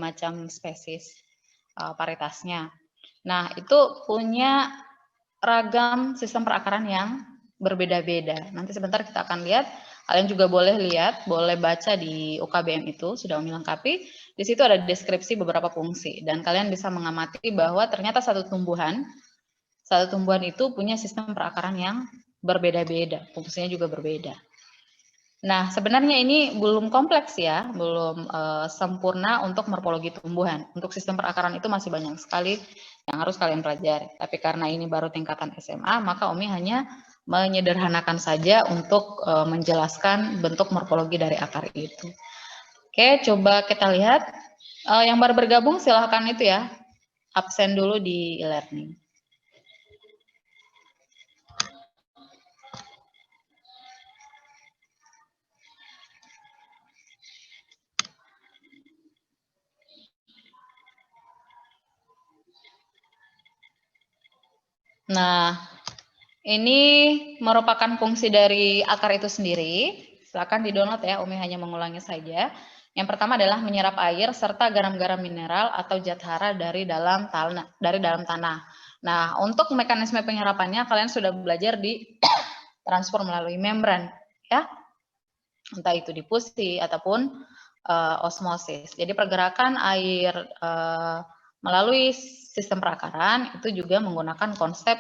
macam spesies varietasnya. Nah, itu punya ragam sistem perakaran yang berbeda-beda. Nanti sebentar kita akan lihat. Kalian juga boleh lihat, boleh baca di UKBM itu, sudah Umi lengkapi. Di situ ada deskripsi beberapa fungsi. Dan kalian bisa mengamati bahwa ternyata satu tumbuhan itu punya sistem perakaran yang berbeda-beda. Fungsinya juga berbeda. Nah, sebenarnya ini belum kompleks ya, belum sempurna untuk morfologi tumbuhan. Untuk sistem perakaran itu masih banyak sekali yang harus kalian pelajari. Tapi karena ini baru tingkatan SMA, maka Umi hanya menyederhanakan saja untuk menjelaskan bentuk morfologi dari akar itu. Oke, coba kita lihat. Yang baru bergabung silahkan itu ya, absen dulu di e-learning. Nah, ini merupakan fungsi dari akar itu sendiri. Silakan di-download ya, Umi hanya mengulangi saja. Yang pertama adalah menyerap air serta garam-garam mineral atau zat hara dari dalam tanah. Nah, untuk mekanisme penyerapannya kalian sudah belajar di transport melalui membran, ya. Entah itu difusi ataupun osmosis. Jadi pergerakan air melalui sistem perakaran itu juga menggunakan konsep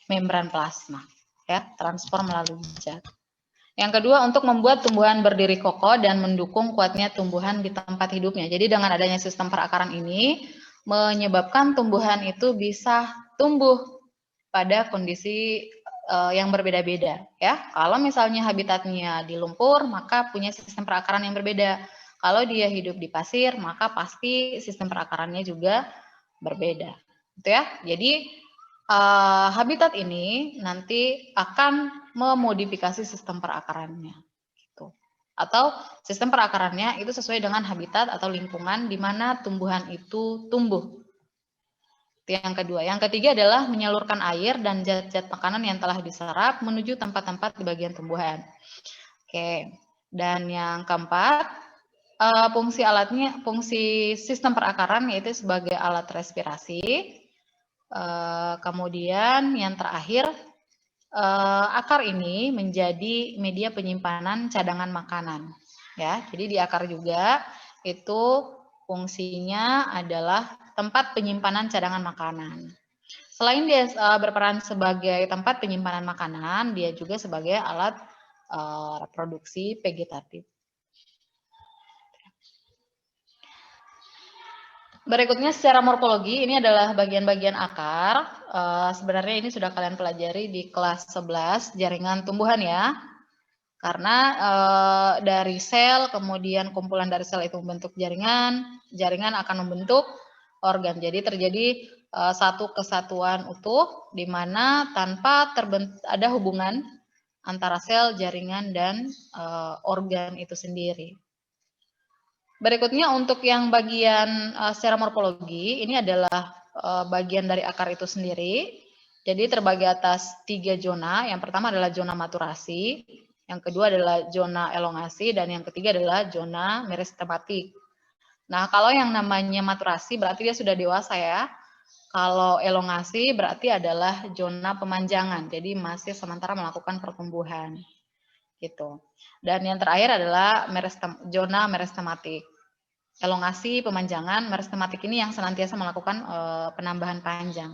membran plasma, ya, transport melalui zat. Yang kedua, untuk membuat tumbuhan berdiri kokoh dan mendukung kuatnya tumbuhan di tempat hidupnya. Jadi dengan adanya sistem perakaran ini menyebabkan tumbuhan itu bisa tumbuh pada kondisi yang berbeda-beda, ya. Kalau misalnya habitatnya di lumpur, maka punya sistem perakaran yang berbeda. Kalau dia hidup di pasir, maka pasti sistem perakarannya juga berbeda, gitu ya. Jadi habitat ini nanti akan memodifikasi sistem perakarannya, gitu. Atau sistem perakarannya itu sesuai dengan habitat atau lingkungan di mana tumbuhan itu tumbuh. Itu yang kedua. Yang ketiga adalah menyalurkan air dan zat-zat makanan yang telah diserap menuju tempat-tempat di bagian tumbuhan. Oke. Dan yang keempat, fungsi sistem perakaran yaitu sebagai alat respirasi. Kemudian yang terakhir, akar ini menjadi media penyimpanan cadangan makanan, ya. Jadi di akar juga itu fungsinya adalah tempat penyimpanan cadangan makanan. Selain dia berperan sebagai tempat penyimpanan makanan, dia juga sebagai alat reproduksi vegetatif. Berikutnya secara morfologi, ini adalah bagian-bagian akar. Sebenarnya ini sudah kalian pelajari di kelas 11 jaringan tumbuhan ya. Karena dari sel, kemudian kumpulan dari sel itu membentuk jaringan, jaringan akan membentuk organ. Jadi terjadi satu kesatuan utuh di mana tanpa ada hubungan antara sel, jaringan, dan organ itu sendiri. Berikutnya untuk yang bagian secara morfologi, ini adalah bagian dari akar itu sendiri. Jadi terbagi atas 3 zona. Yang pertama adalah zona maturasi, yang kedua adalah zona elongasi, dan yang ketiga adalah zona meristematik. Nah, kalau yang namanya maturasi berarti dia sudah dewasa ya. Kalau elongasi berarti adalah zona pemanjangan, jadi masih sementara melakukan pertumbuhan. Gitu. Dan yang terakhir adalah zona meristematik. Elongasi, pemanjangan, meristematik ini yang senantiasa melakukan penambahan panjang.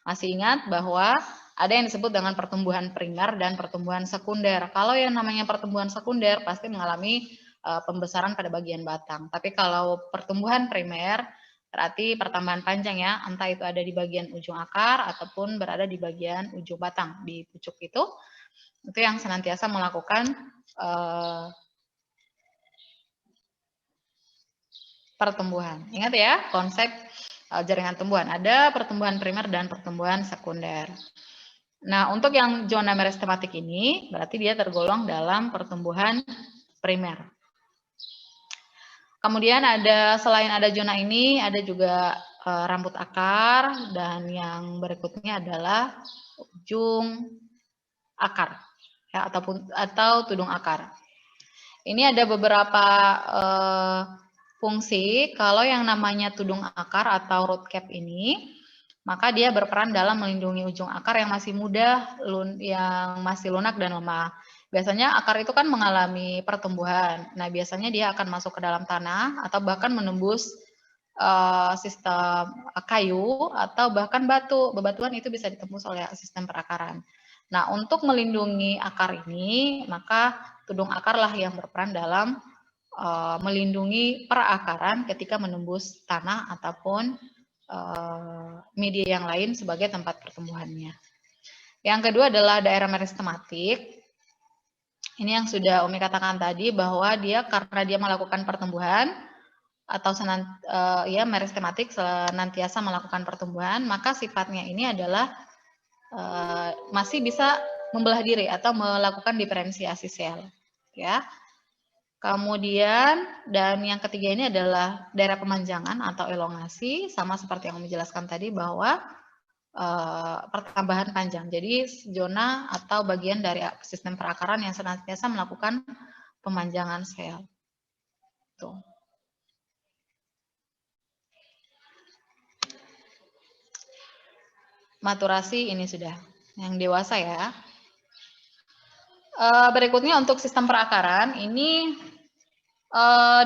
Masih ingat bahwa ada yang disebut dengan pertumbuhan primer dan pertumbuhan sekunder. Kalau yang namanya pertumbuhan sekunder pasti mengalami pembesaran pada bagian batang. Tapi kalau pertumbuhan primer berarti pertambahan panjang ya, entah itu ada di bagian ujung akar ataupun berada di bagian ujung batang, di pucuk itu yang senantiasa melakukan pertumbuhan. Ingat ya, konsep jaringan tumbuhan. Ada pertumbuhan primer dan pertumbuhan sekunder. Nah, untuk yang zona meristematik ini, berarti dia tergolong dalam pertumbuhan primer. Kemudian selain ada zona ini, ada juga rambut akar, dan yang berikutnya adalah ujung akar, ya, atau tudung akar. Ini ada beberapa fungsi kalau yang namanya tudung akar atau root cap ini, maka dia berperan dalam melindungi ujung akar yang masih muda, yang masih lunak dan lemah. Biasanya akar itu kan mengalami pertumbuhan. Nah, biasanya dia akan masuk ke dalam tanah atau bahkan menembus sistem kayu atau bahkan batu. Bebatuan itu bisa ditembus oleh sistem perakaran. Nah, untuk melindungi akar ini, maka tudung akarlah yang berperan dalam melindungi perakaran ketika menembus tanah ataupun media yang lain sebagai tempat pertumbuhannya. Yang kedua adalah daerah meristematik. Ini yang sudah Umi katakan tadi bahwa dia karena dia melakukan pertumbuhan atau meristematik senantiasa melakukan pertumbuhan, maka sifatnya ini adalah masih bisa membelah diri atau melakukan diferensiasi sel, ya. Kemudian, dan yang ketiga ini adalah daerah pemanjangan atau elongasi, sama seperti yang menjelaskan tadi bahwa pertambahan panjang. Jadi zona atau bagian dari sistem perakaran yang senantiasa melakukan pemanjangan sel. Tuh. Maturasi ini sudah yang dewasa ya. Berikutnya untuk sistem perakaran ini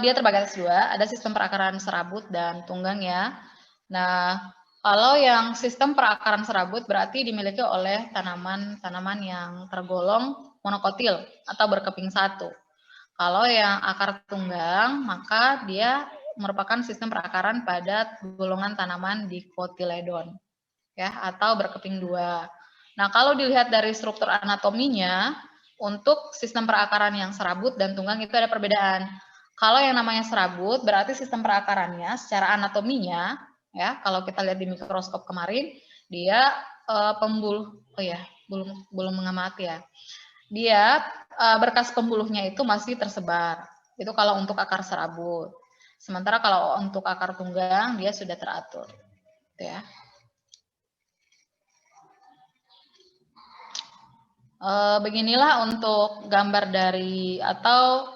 dia terbagi atas dua, ada sistem perakaran serabut dan tunggang ya. Nah, kalau yang sistem perakaran serabut berarti dimiliki oleh tanaman yang tergolong monokotil atau berkeping satu. Kalau yang akar tunggang, maka dia merupakan sistem perakaran pada golongan tanaman dicotyledon ya, atau berkeping dua. Nah, kalau dilihat dari struktur anatominya, untuk sistem perakaran yang serabut dan tunggang itu ada perbedaan. Kalau yang namanya serabut berarti sistem perakarannya secara anatominya ya, kalau kita lihat di mikroskop kemarin dia belum mengamati ya. Dia berkas pembuluhnya itu masih tersebar. Itu kalau untuk akar serabut. Sementara kalau untuk akar tunggang dia sudah teratur. Gitu ya. Beginilah untuk gambar dari atau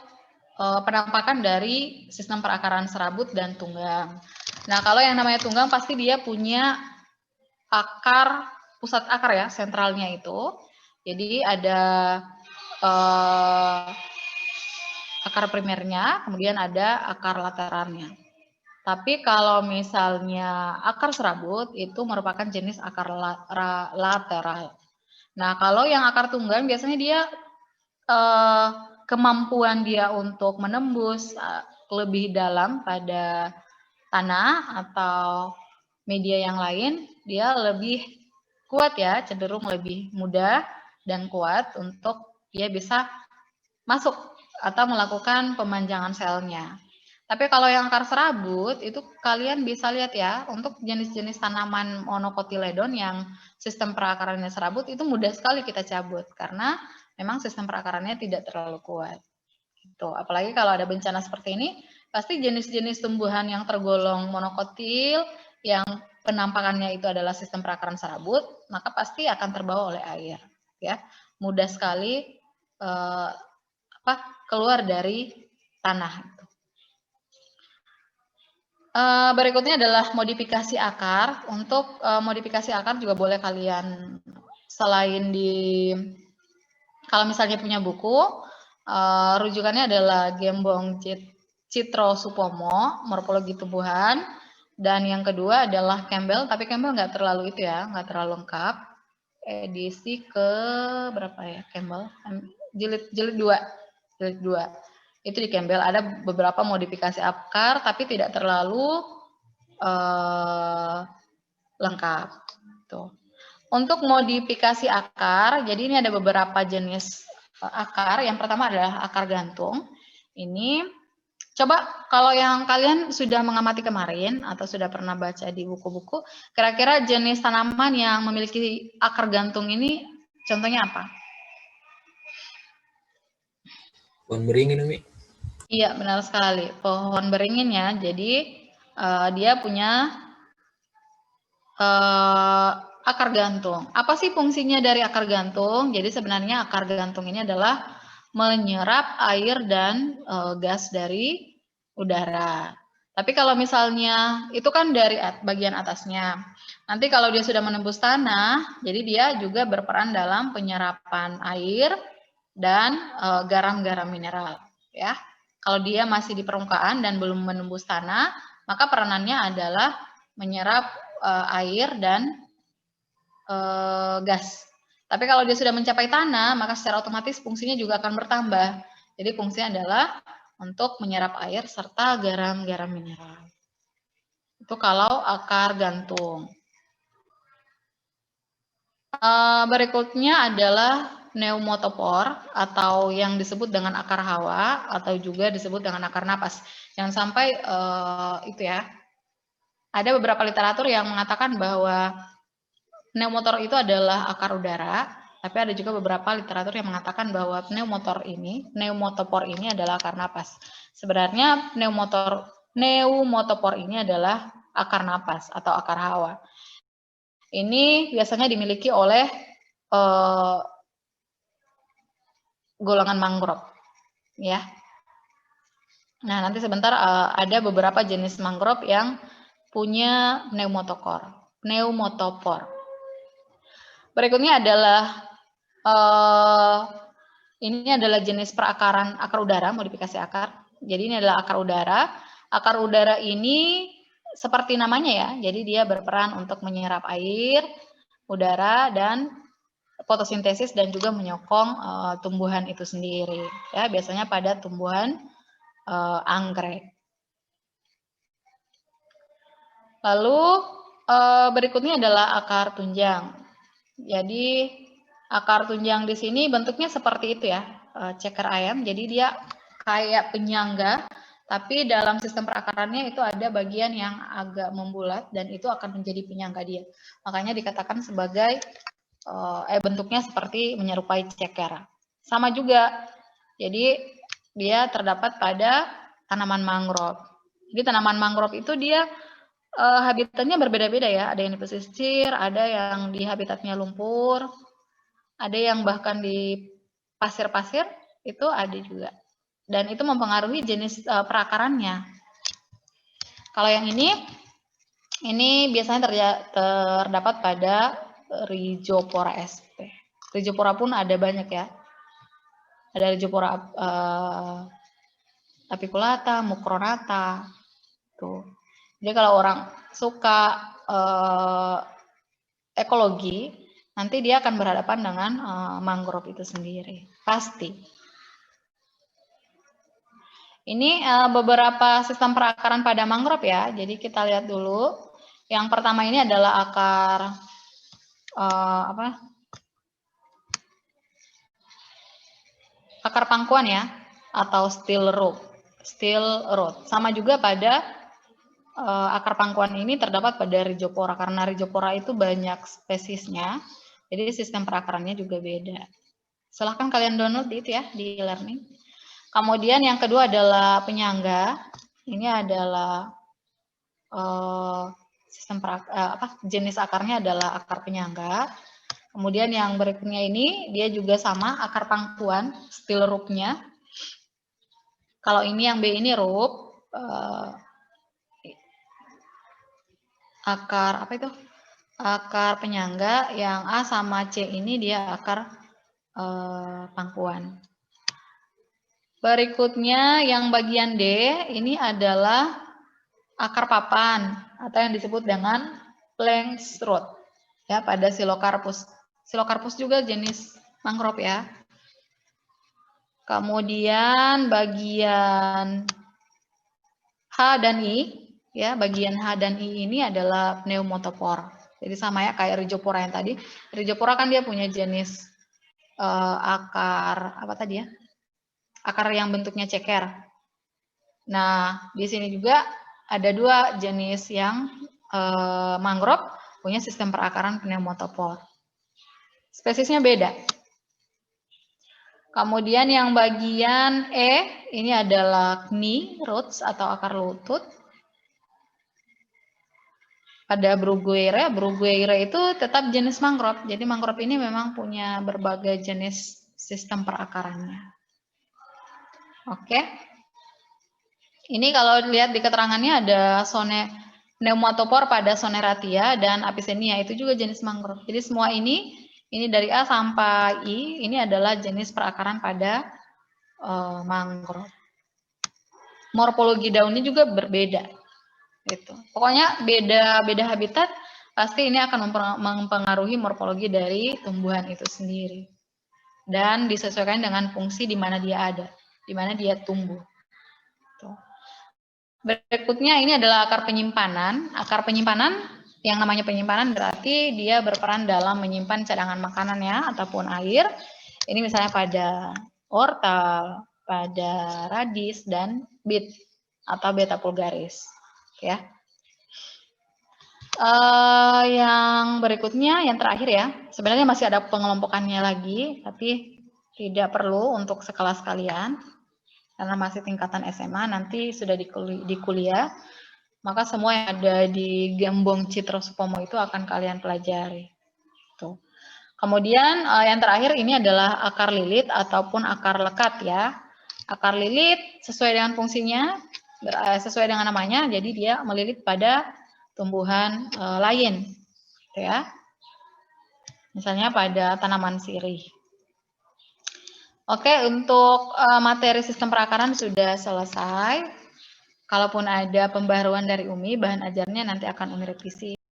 penampakan dari sistem perakaran serabut dan tunggang. Nah, kalau yang namanya tunggang pasti dia punya akar, pusat akar ya, sentralnya itu. Jadi ada akar primernya, kemudian ada akar lateralnya. Tapi kalau misalnya akar serabut itu merupakan jenis akar lateral. Nah, kalau yang akar tunggang biasanya dia kemampuan dia untuk menembus lebih dalam pada tanah atau media yang lain, dia lebih kuat ya, cenderung lebih mudah dan kuat untuk dia bisa masuk atau melakukan pemanjangan selnya. Tapi kalau yang akar serabut itu kalian bisa lihat ya, untuk jenis-jenis tanaman monocotyledon yang sistem perakarannya serabut itu mudah sekali kita cabut karena memang sistem perakarannya tidak terlalu kuat. Gitu. Apalagi kalau ada bencana seperti ini, pasti jenis-jenis tumbuhan yang tergolong monokotil yang penampakannya itu adalah sistem perakaran serabut, maka pasti akan terbawa oleh air. Ya, mudah sekali keluar dari tanah. Berikutnya adalah modifikasi akar. Untuk modifikasi akar juga boleh kalian selain kalau misalnya punya buku, rujukannya adalah Gembong Citro Supomo, Morfologi Tumbuhan, dan yang kedua adalah Campbell, tapi Campbell nggak terlalu itu ya, nggak terlalu lengkap. Edisi ke berapa ya Campbell? Jilid 2. Itu di Campbell ada beberapa modifikasi akar tapi tidak terlalu lengkap. Tuh. Untuk modifikasi akar, jadi ini ada beberapa jenis akar. Yang pertama adalah akar gantung. Ini coba kalau yang kalian sudah mengamati kemarin atau sudah pernah baca di buku-buku, kira-kira jenis tanaman yang memiliki akar gantung ini contohnya apa? Pohon beringin, Umi. Iya, benar sekali. Pohon beringin ya. Jadi dia punya akar gantung. Apa sih fungsinya dari akar gantung? Jadi sebenarnya akar gantung ini adalah menyerap air dan gas dari udara. Tapi kalau misalnya itu kan dari bagian atasnya. Nanti kalau dia sudah menembus tanah, jadi dia juga berperan dalam penyerapan air dan garam-garam mineral, ya. Kalau dia masih di permukaan dan belum menembus tanah, maka peranannya adalah menyerap air dan gas. Tapi kalau dia sudah mencapai tanah, maka secara otomatis fungsinya juga akan bertambah. Jadi fungsinya adalah untuk menyerap air serta garam-garam mineral. Itu kalau akar gantung. Berikutnya adalah pneumotopor atau yang disebut dengan akar hawa atau juga disebut dengan akar napas. Jangan sampai itu ya. Ada beberapa literatur yang mengatakan bahwa pneumotor itu adalah akar udara, tapi ada juga beberapa literatur yang mengatakan bahwa pneumotopor ini adalah akar napas. Sebenarnya pneumotopor ini adalah akar napas atau akar hawa. Ini biasanya dimiliki oleh golongan mangrove, ya. Nah, nanti sebentar ada beberapa jenis mangrove yang punya pneumotopor. Berikutnya adalah ini adalah jenis perakaran akar udara, modifikasi akar. Jadi ini adalah akar udara. Akar udara ini seperti namanya ya, jadi dia berperan untuk menyerap air, udara, dan fotosintesis dan juga menyokong tumbuhan itu sendiri. Ya, biasanya pada tumbuhan anggrek. Lalu berikutnya adalah akar tunjang. Jadi akar tunjang di sini bentuknya seperti itu ya, ceker ayam. Jadi dia kayak penyangga, tapi dalam sistem perakarannya itu ada bagian yang agak membulat dan itu akan menjadi penyangga dia. Makanya dikatakan sebagai bentuknya seperti menyerupai ceker. Sama juga, jadi dia terdapat pada tanaman mangrove. Jadi tanaman mangrove itu dia habitatnya berbeda-beda ya. Ada yang di pesisir, ada yang di habitatnya lumpur, ada yang bahkan di pasir-pasir, itu ada juga. Dan itu mempengaruhi jenis perakarannya. Kalau yang ini biasanya terdapat pada Rhizopora sp. Rhizopora pun ada banyak ya. Ada Rhizopora apiculata, mucronata. Tuh. Jadi kalau orang suka ekologi, nanti dia akan berhadapan dengan mangrove itu sendiri. Pasti. Ini beberapa sistem perakaran pada mangrove ya. Jadi kita lihat dulu. Yang pertama ini adalah akar akar pangkuan ya, atau steel root. Sama juga pada akar pangkuan ini terdapat pada Rhizopora, karena Rhizopora itu banyak spesiesnya, jadi sistem perakarannya juga beda. Silahkan kalian download itu ya di e-learning. Kemudian yang kedua adalah penyangga. Ini adalah jenis akarnya adalah akar penyangga. Kemudian yang berikutnya ini dia juga sama akar pangkuan, steel root-nya. Kalau ini yang B ini root, akar akar penyangga. Yang A sama C ini dia akar pangkuan. Berikutnya yang bagian D ini adalah akar papan atau yang disebut dengan planks root ya pada Psilocarpus. Psilocarpus juga jenis mangrove ya. Kemudian bagian H dan I ya, bagian H dan I ini adalah pneumotopor. Jadi sama ya kayak Rhizopora yang tadi. Rhizopora kan dia punya jenis akar akar yang bentuknya ceker. Nah, di sini juga ada dua jenis yang mangrove punya sistem perakaran pneumotopor. Spesiesnya beda. Kemudian yang bagian E ini adalah knee roots atau akar lutut. Pada Bruguiera itu tetap jenis mangrove. Jadi mangrove ini memang punya berbagai jenis sistem perakarannya. Oke. Ini kalau lihat di keterangannya ada pneumatopor pada Soneratia dan Avicennia, itu juga jenis mangrove. Jadi semua ini dari A sampai I, ini adalah jenis perakaran pada mangrove. Morfologi daunnya juga berbeda. Gitu. Pokoknya beda habitat, pasti ini akan mempengaruhi morfologi dari tumbuhan itu sendiri. Dan disesuaikan dengan fungsi di mana dia ada, di mana dia tumbuh. Tuh. Berikutnya ini adalah akar penyimpanan. Akar penyimpanan, yang namanya penyimpanan berarti dia berperan dalam menyimpan cadangan makanannya ataupun air. Ini misalnya pada wortel, pada radis dan beet atau beta vulgaris. Ya. Yang berikutnya, yang terakhir ya, sebenarnya masih ada pengelompokannya lagi, tapi tidak perlu untuk sekelas kalian, karena masih tingkatan SMA, nanti sudah di kuliah, maka semua yang ada di Gembong Citrosupomo itu akan kalian pelajari. Tuh. Kemudian yang terakhir ini adalah akar lilit ataupun akar lekat ya. Akar lilit sesuai dengan fungsinya, sesuai dengan namanya, jadi dia melilit pada tumbuhan lain, gitu ya. Misalnya pada tanaman sirih. Oke, untuk materi sistem perakaran sudah selesai. Kalaupun ada pembaruan dari Umi, bahan ajarnya nanti akan Umi revisi